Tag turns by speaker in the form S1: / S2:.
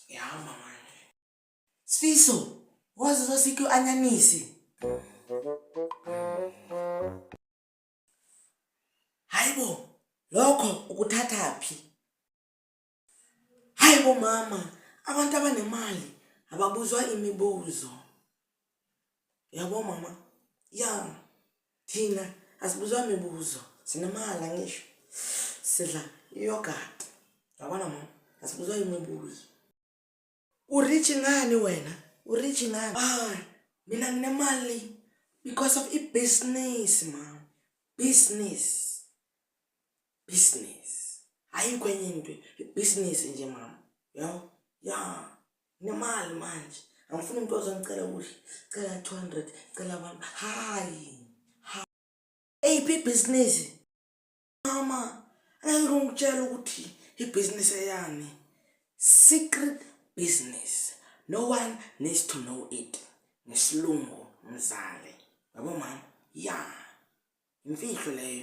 S1: Ngiyahamba manje. Sifiso, wazi sikho anyanisi. Hayibo, lokho ukuthatha phi? Hayibo mama, abantu abanemali ababuzwa imibuzo. Yabo mama, ya thina asibuzwa imibuzo, sinemali ngisho. Sidla yogurt. Yabona mama, asibuzwa imibuzo. Urich ngani wena? Urich ngani? Mina nginemali because of business, mama. Business. Ayikho enye into, business nje mama. Yabo? Ya. Nginemali manje. Angifuni umuntu ozongicela kuhle. Cela 200, cela 1. Hayi. Eyiphi business? Mama, angeke ngikutshela ukuthi business eyani. Secret business. No one needs to know it. Ngesilungu mzali. Yabo mama? Ya. Imfihlo leyo.